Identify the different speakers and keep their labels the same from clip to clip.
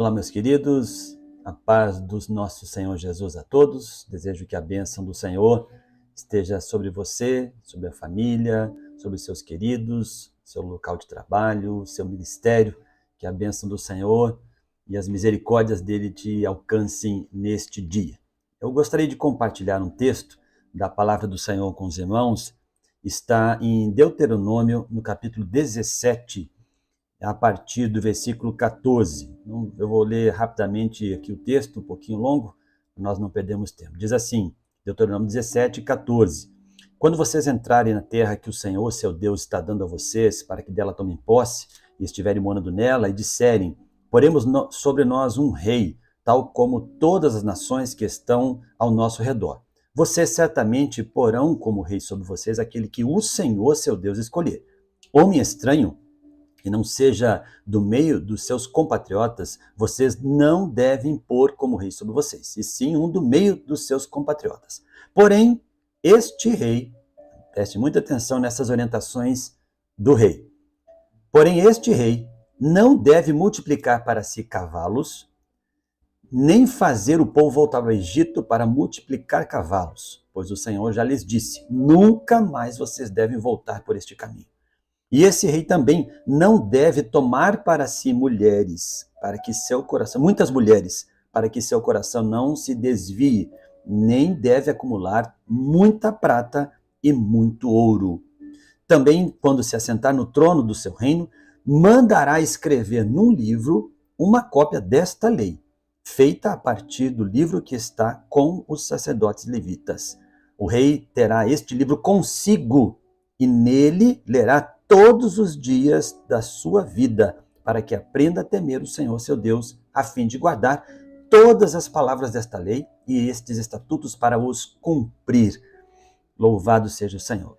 Speaker 1: Olá, meus queridos, a paz do nosso Senhor Jesus a todos. Desejo que a bênção do Senhor esteja sobre você, sobre a família, sobre os seus queridos, seu local de trabalho, seu ministério. Que a bênção do Senhor e as misericórdias dele te alcancem neste dia. Eu gostaria de compartilhar um texto da palavra do Senhor com os irmãos. Está em Deuteronômio, no capítulo 17, a partir do versículo 14. Eu vou ler rapidamente aqui o texto, um pouquinho longo, nós não perdemos tempo. Diz assim, Deuteronômio 17, 14. Quando vocês entrarem na terra que o Senhor, seu Deus, está dando a vocês, para que dela tomem posse, e estiverem morando nela, e disserem, poremos sobre nós um rei, tal como todas as nações que estão ao nosso redor. Vocês certamente porão como rei sobre vocês aquele que o Senhor, seu Deus, escolher. Homem estranho, que não seja do meio dos seus compatriotas, vocês não devem pôr como rei sobre vocês, e sim um do meio dos seus compatriotas. Porém, este rei, preste muita atenção nessas orientações do rei, porém este rei não deve multiplicar para si cavalos, nem fazer o povo voltar ao Egito para multiplicar cavalos, pois o Senhor já lhes disse, nunca mais vocês devem voltar por este caminho. E esse rei também não deve tomar para si mulheres, para que seu coração, muitas mulheres, para que seu coração não se desvie, nem deve acumular muita prata e muito ouro. Também, quando se assentar no trono do seu reino, mandará escrever num livro uma cópia desta lei, feita a partir do livro que está com os sacerdotes levitas. O rei terá este livro consigo e nele lerá todos os dias da sua vida, para que aprenda a temer o Senhor, seu Deus, a fim de guardar todas as palavras desta lei e estes estatutos para os cumprir. Louvado seja o Senhor.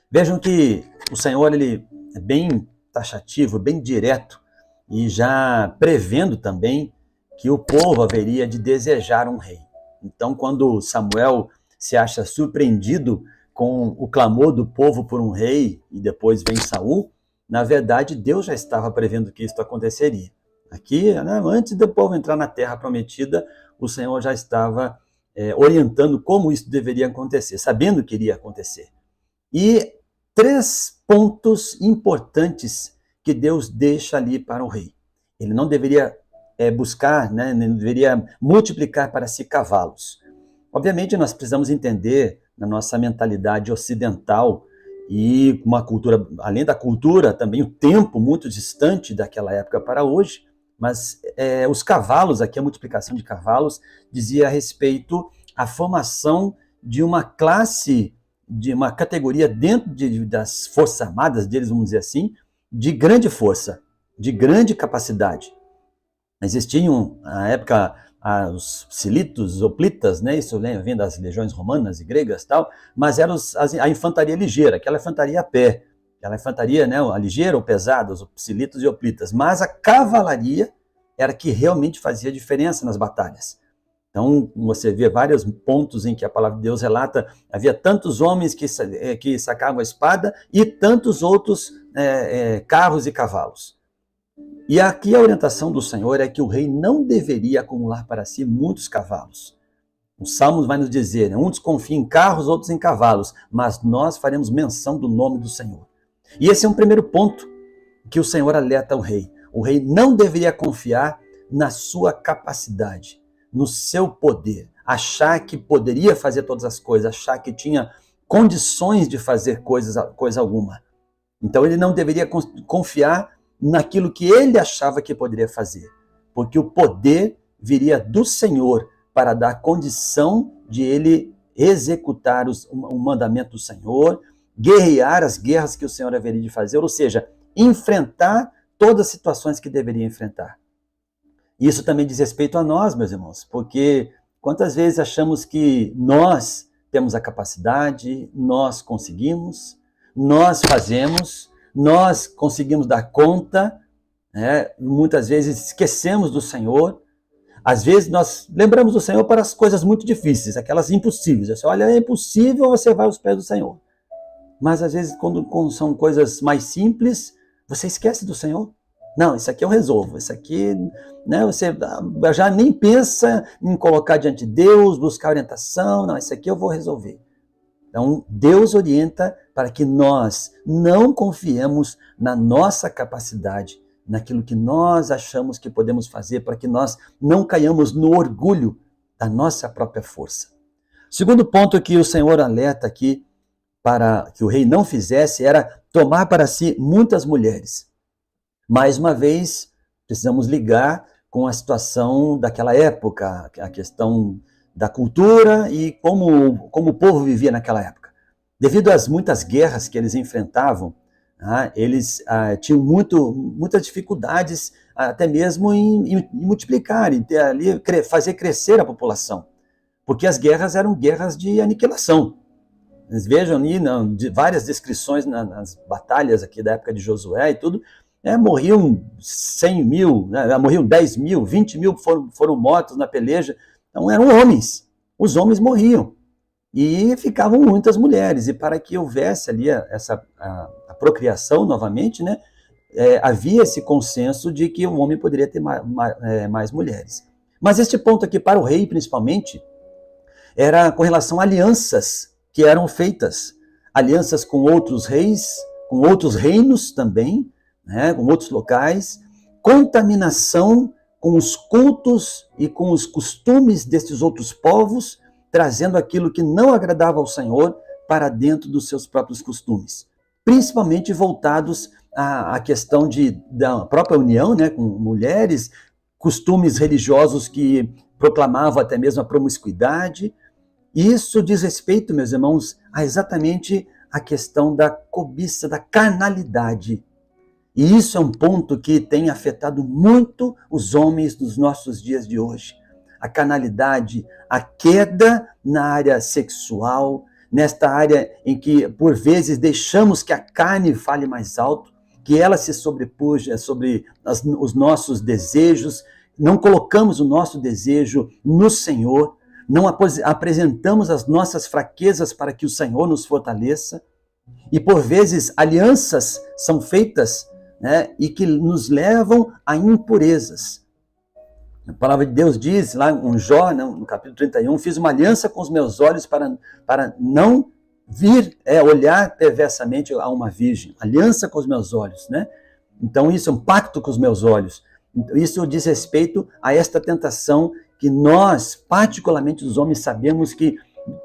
Speaker 1: Vejam que o Senhor ele é bem taxativo, bem direto, e já prevendo também que o povo haveria de desejar um rei. Então, quando Samuel se acha surpreendido com o clamor do povo por um rei, e depois vem Saul, na verdade, Deus já estava prevendo que isso aconteceria. Aqui, antes do povo entrar na terra prometida, o Senhor já estava orientando como isso deveria acontecer, sabendo que iria acontecer. E 3 pontos importantes que Deus deixa ali para o rei. Ele não deveria buscar, não deveria multiplicar para si cavalos. Obviamente, nós precisamos entender, na nossa mentalidade ocidental e uma cultura, além da cultura, também o tempo muito distante daquela época para hoje, mas os cavalos, aqui a multiplicação de cavalos, dizia a respeito à formação de uma classe, de uma categoria dentro das forças armadas deles, vamos dizer assim, de grande força, de grande capacidade. Existiam, na época, os cilitos, os hoplitas, isso vem das legiões romanas e gregas e tal, mas era a infantaria ligeira, aquela infantaria a pé, aquela infantaria, a ligeira ou pesada, os cilitos e hoplitas, mas a cavalaria era que realmente fazia diferença nas batalhas. Então, você vê vários pontos em que a palavra de Deus relata, havia tantos homens que sacavam a espada e tantos outros carros e cavalos. E aqui a orientação do Senhor é que o rei não deveria acumular para si muitos cavalos. O Salmo vai nos dizer, uns confiam em carros, outros em cavalos, mas nós faremos menção do nome do Senhor. E esse é um primeiro ponto que o Senhor alerta ao rei. O rei não deveria confiar na sua capacidade, no seu poder, achar que poderia fazer todas as coisas, achar que tinha condições de fazer coisa alguma. Então ele não deveria confiar naquilo que ele achava que poderia fazer, porque o poder viria do Senhor para dar condição de ele executar o mandamento do Senhor, guerrear as guerras que o Senhor haveria de fazer, ou seja, enfrentar todas as situações que deveria enfrentar. Isso também diz respeito a nós, meus irmãos, porque quantas vezes achamos que nós temos a capacidade, nós conseguimos, nós fazemos, nós conseguimos dar conta, muitas vezes esquecemos do Senhor, às vezes nós lembramos do Senhor para as coisas muito difíceis, aquelas impossíveis. Você olha, é impossível, você vai aos pés do Senhor. Mas às vezes quando são coisas mais simples, você esquece do Senhor. Não, isso aqui eu resolvo. Isso aqui, né, você já nem pensa em colocar diante de Deus, buscar orientação. Não, isso aqui eu vou resolver. Então, Deus orienta para que nós não confiemos na nossa capacidade, naquilo que nós achamos que podemos fazer, para que nós não caiamos no orgulho da nossa própria força. Segundo ponto que o Senhor alerta aqui para que o rei não fizesse era tomar para si muitas mulheres. Mais uma vez, precisamos ligar com a situação daquela época, a questão da cultura e como o povo vivia naquela época. Devido às muitas guerras que eles enfrentavam, eles tinham muitas dificuldades até mesmo em multiplicar, em fazer crescer a população, porque as guerras eram guerras de aniquilação. Vocês vejam ali várias descrições nas batalhas aqui da época de Josué e tudo, morriam 100 mil, morriam 10 mil, 20 mil foram mortos na peleja. Então eram homens, os homens morriam e ficavam muitas mulheres, e para que houvesse ali a procriação novamente, né, havia esse consenso de que o homem poderia ter mais mulheres. Mas este ponto aqui para o rei principalmente era com relação a alianças que eram feitas, alianças com outros reis, com outros reinos também, né, com outros locais, contaminação com os cultos e com os costumes destes outros povos, trazendo aquilo que não agradava ao Senhor para dentro dos seus próprios costumes, principalmente voltados à questão da própria união, né, com mulheres, costumes religiosos que proclamavam até mesmo a promiscuidade. Isso diz respeito, meus irmãos, a exatamente a questão da cobiça, da carnalidade. E isso é um ponto que tem afetado muito os homens dos nossos dias de hoje. A carnalidade, a queda na área sexual, nesta área em que, por vezes, deixamos que a carne fale mais alto, que ela se sobrepuja sobre os nossos desejos, não colocamos o nosso desejo no Senhor, não apresentamos as nossas fraquezas para que o Senhor nos fortaleça, e, por vezes, alianças são feitas, né, e que nos levam a impurezas. A palavra de Deus diz lá em Jó, no capítulo 31, fiz uma aliança com os meus olhos para não olhar perversamente a uma virgem. Aliança com os meus olhos, né? Então isso é um pacto com os meus olhos. Isso diz respeito a esta tentação que nós, particularmente os homens, sabemos que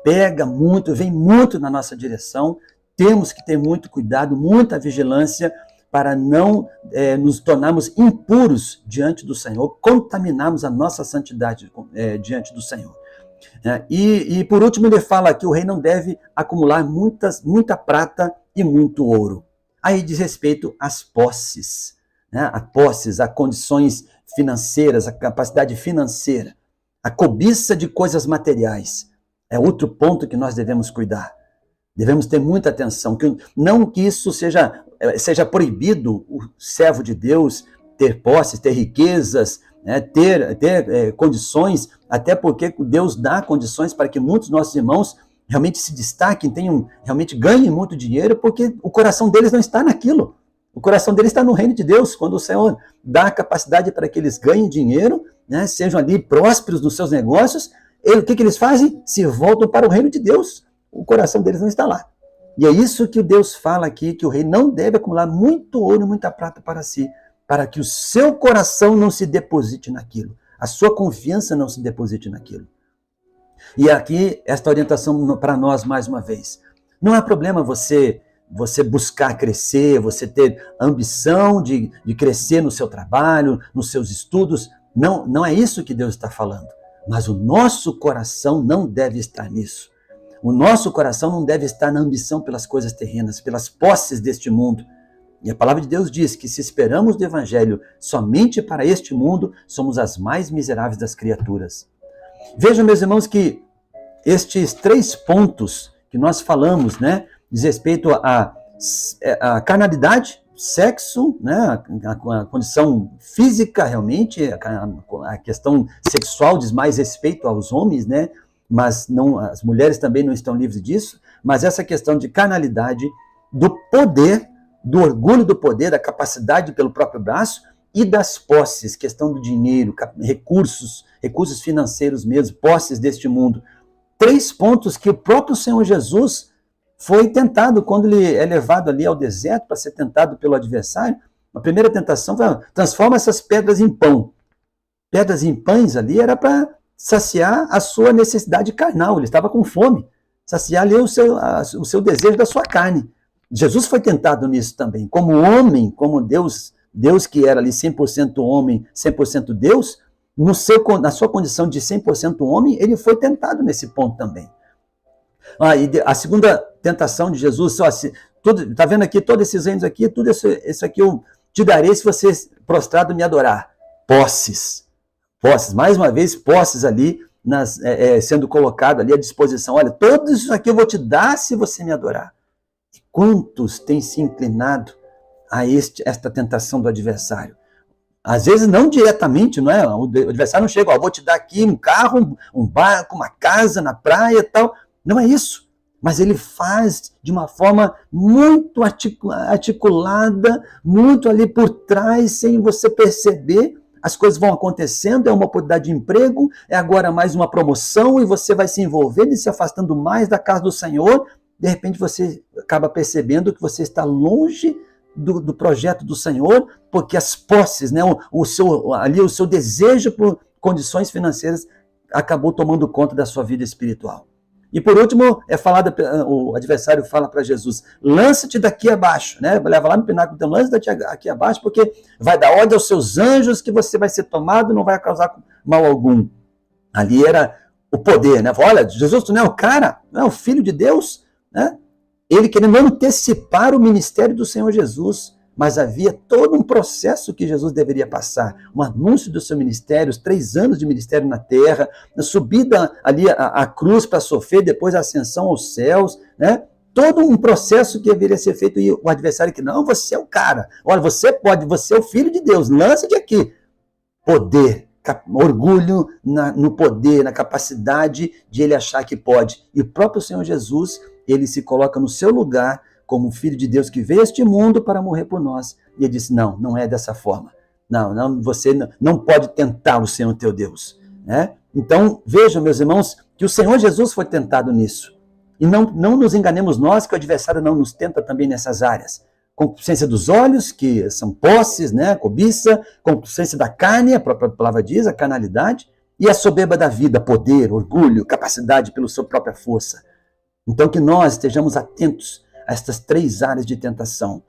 Speaker 1: pega muito, vem muito na nossa direção. Temos que ter muito cuidado, muita vigilância, para não nos tornarmos impuros diante do Senhor, contaminarmos a nossa santidade diante do Senhor. E por último ele fala que o rei não deve acumular muita prata e muito ouro. Aí diz respeito às posses, né? A condições financeiras, a capacidade financeira, a cobiça de coisas materiais. É outro ponto que nós devemos cuidar. Devemos ter muita atenção, não que isso seja proibido o servo de Deus ter posses, ter riquezas, né, ter condições, até porque Deus dá condições para que muitos nossos irmãos realmente se destaquem, realmente ganhem muito dinheiro, porque o coração deles não está naquilo. O coração deles está no reino de Deus. Quando o Senhor dá a capacidade para que eles ganhem dinheiro, né, sejam ali prósperos nos seus negócios, o que eles fazem? Se voltam para o reino de Deus. O coração deles não está lá. E é isso que Deus fala aqui, que o rei não deve acumular muito ouro e muita prata para si, para que o seu coração não se deposite naquilo, a sua confiança não se deposite naquilo. E aqui, esta orientação para nós, mais uma vez. Não há problema você buscar crescer, você ter ambição de crescer no seu trabalho, nos seus estudos. Não é isso que Deus está falando. Mas o nosso coração não deve estar nisso. O nosso coração não deve estar na ambição pelas coisas terrenas, pelas posses deste mundo. E a palavra de Deus diz que se esperamos do Evangelho somente para este mundo, somos as mais miseráveis das criaturas. Vejam, meus irmãos, que estes 3 pontos que nós falamos, né, diz respeito à carnalidade, sexo, né, a condição física realmente, a questão sexual diz mais respeito aos homens, né, mas não, as mulheres também não estão livres disso, mas essa questão de carnalidade, do poder, do orgulho do poder, da capacidade pelo próprio braço, e das posses, questão do dinheiro, recursos financeiros mesmo, posses deste mundo. 3 pontos que o próprio Senhor Jesus foi tentado quando ele é levado ali ao deserto para ser tentado pelo adversário. A primeira tentação foi: transforma essas pedras em pão. Pedras em pães ali era para saciar a sua necessidade carnal, ele estava com fome, saciar ali o seu desejo da sua carne. Jesus foi tentado nisso também, como homem, como Deus que era ali 100% homem, 100% Deus, na sua condição de 100% homem, ele foi tentado nesse ponto também. E a segunda tentação de Jesus, está vendo aqui, todos esses reinos aqui, tudo isso aqui eu te darei se você prostrado me adorar. Posses, mais uma vez, posses ali, sendo colocado ali à disposição. Olha, tudo isso aqui eu vou te dar se você me adorar. E quantos têm se inclinado a esta tentação do adversário? Às vezes não diretamente, não é? O adversário não chega: vou te dar aqui um carro, um barco, uma casa na praia e tal. Não é isso. Mas ele faz de uma forma muito articulada, muito ali por trás, sem você perceber. As coisas vão acontecendo, é uma oportunidade de emprego, é agora mais uma promoção, e você vai se envolvendo e se afastando mais da casa do Senhor. De repente você acaba percebendo que você está longe do projeto do Senhor, porque as posses, né, o seu desejo por condições financeiras acabou tomando conta da sua vida espiritual. E por último, o adversário fala para Jesus: lança-te daqui abaixo, né? Leva lá no pináculo, então lança-te aqui abaixo, porque vai dar ordem aos seus anjos que você vai ser tomado, não vai causar mal algum. Ali era o poder, né? Olha, Jesus, tu não é o cara, não é o Filho de Deus, né? Ele querendo antecipar o ministério do Senhor Jesus, mas havia todo um processo que Jesus deveria passar. Um anúncio do seu ministério, os 3 anos de ministério na terra, a subida ali à cruz para sofrer, depois a ascensão aos céus, né? Todo um processo que deveria ser feito, e o adversário que não, você é o cara. Olha, você é o Filho de Deus, lance-te aqui. Poder, orgulho no poder, na capacidade de ele achar que pode. E o próprio Senhor Jesus, ele se coloca no seu lugar como Filho de Deus que veio a este mundo para morrer por nós. E ele disse: não é dessa forma. Não, você não pode tentar o Senhor teu Deus, né? Então, vejam, meus irmãos, que o Senhor Jesus foi tentado nisso. E não nos enganemos nós, que o adversário não nos tenta também nessas áreas. Concupiscência dos olhos, que são posses, né? Cobiça, concupiscência da carne, a própria palavra diz, a carnalidade, e a soberba da vida, poder, orgulho, capacidade pela sua própria força. Então, que nós estejamos atentos a estas 3 áreas de tentação.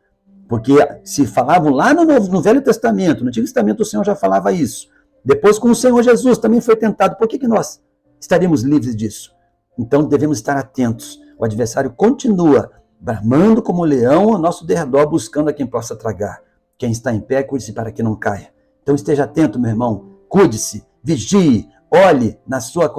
Speaker 1: Porque se falavam lá no Velho Testamento, no Antigo Testamento o Senhor já falava isso. Depois com o Senhor Jesus também foi tentado. Por que nós estaríamos livres disso? Então devemos estar atentos. O adversário continua bramando como leão ao nosso derredor, buscando a quem possa tragar. Quem está em pé, cuide-se para que não caia. Então esteja atento, meu irmão. Cuide-se, vigie, olhe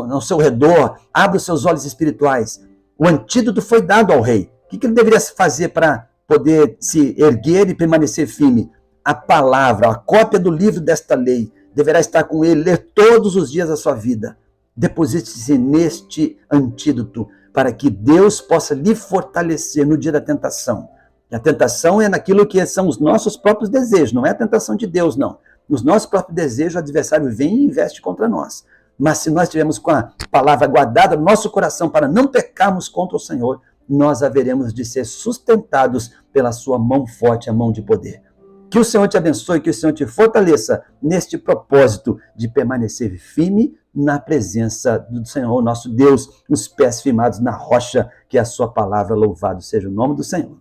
Speaker 1: ao seu redor, abra os seus olhos espirituais. O antídoto foi dado ao rei. O que ele deveria fazer para poder se erguer e permanecer firme? A palavra, a cópia do livro desta lei, deverá estar com ele, ler todos os dias da sua vida. Deposite-se neste antídoto, para que Deus possa lhe fortalecer no dia da tentação. E a tentação é naquilo que são os nossos próprios desejos, não é a tentação de Deus, não. Nos nossos próprios desejos, o adversário vem e investe contra nós. Mas se nós estivermos com a palavra guardada no nosso coração para não pecarmos contra o Senhor, nós haveremos de ser sustentados pela sua mão forte, a mão de poder. Que o Senhor te abençoe, que o Senhor te fortaleça neste propósito de permanecer firme na presença do Senhor, nosso Deus, os pés firmados na rocha, que é a sua palavra. Louvado seja o nome do Senhor.